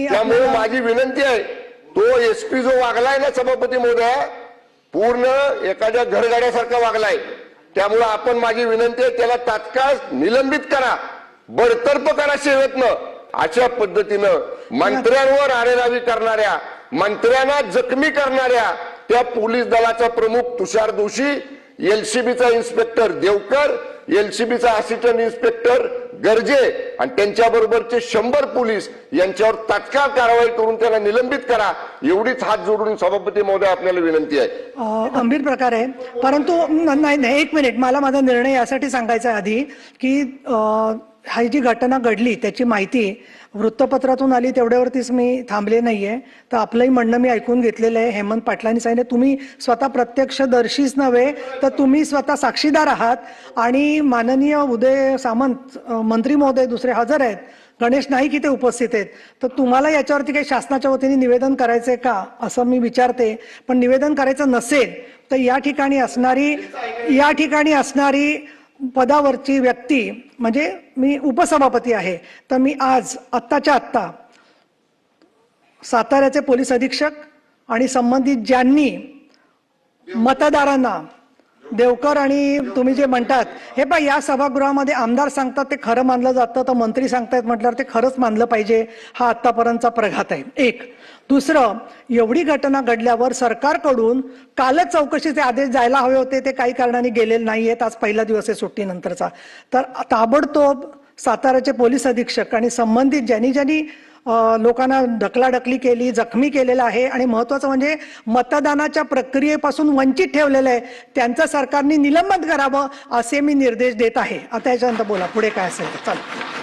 त्यामुळे माझी विनंती आहे, तो एसपी जो वागलाय ना सभापती महोदय, पूर्ण एखाद्या घरगाड्यासारखा वागलाय. त्यामुळे आपण, माझी विनंती आहे, त्याला तात्काळ निलंबित करा, बडतर्फ करा सेवेतनं. अशा पद्धतीनं मंत्र्यांवर आरेरावी करणाऱ्या, मंत्र्यांना जखमी करणाऱ्या त्या पोलीस दलाचा प्रमुख तुषार दोशी, एलसीबीचा इन्स्पेक्टर देवकर, एलसीबीचा असिस्टंट इन्स्पेक्टर गर्जे आणि त्यांच्याबरोबरचे 100 पोलीस यांच्यावर तात्काळ कारवाई करून त्याला निलंबित करा, एवढीच हात जोडून सभापती महोदय आपल्याला विनंती आहे. गंभीर प्रकार आहे, परंतु नाही, एक मिनिट, मला माझा निर्णय यासाठी सांगायचा आहे आधी की ही जी घटना घडली त्याची माहिती वृत्तपत्रातून आली, तेवढ्यावरतीच मी थांबले नाहीये. तर आपलंही म्हणणं मी ऐकून घेतलेलं आहे. हेमंत पाटलांनी सांगितलं, तुम्ही स्वतः प्रत्यक्षदर्शीच नव्हे तर तुम्ही स्वतः साक्षीदार आहात आणि माननीय उदय सामंत मंत्री महोदय दुसरे हजर आहेत, गणेश नाईक इथे उपस्थित आहेत. तर तुम्हाला याच्यावरती काही शासनाच्या वतीने निवेदन करायचंय का असं मी विचारते. पण निवेदन करायचं नसेल तर या ठिकाणी असणारी पदावरची व्यक्ती, म्हणजे मी उपसभापती आहे, तर मी आज आत्ताच्या आत्ता साताऱ्याचे पोलीस अधीक्षक आणि संबंधित ज्यांनी मतदारांना, देवकर आणि तुम्ही जे म्हणतात, हे पण या सभागृहामध्ये आमदार सांगतात ते खरं मानलं जातं, तर मंत्री सांगतायत म्हटल्यावर ते खरंच मानलं पाहिजे. हा आतापर्यंतचा प्रघात आहे. एक. दुसरं, एवढी घटना घडल्यावर सरकारकडून कालच चौकशीचे आदेश जायला हवे होते, ते काही कारणाने गेलेले नाहीयेत. आज पहिला दिवस आहे सुट्टीनंतरचा. तर ताबडतोब साताऱ्याचे पोलीस अधीक्षक आणि संबंधित ज्यांनी लोकांना ढकलाढकली केली, जखमी केलेला आहे आणि महत्वाचं म्हणजे मतदानाच्या प्रक्रियेपासून वंचित ठेवलेलं आहे, त्यांचं सरकारने निलंबन करावं असे मी निर्देश देत आहे. आता याच्यानंतर बोला पुढे काय असेल. चला.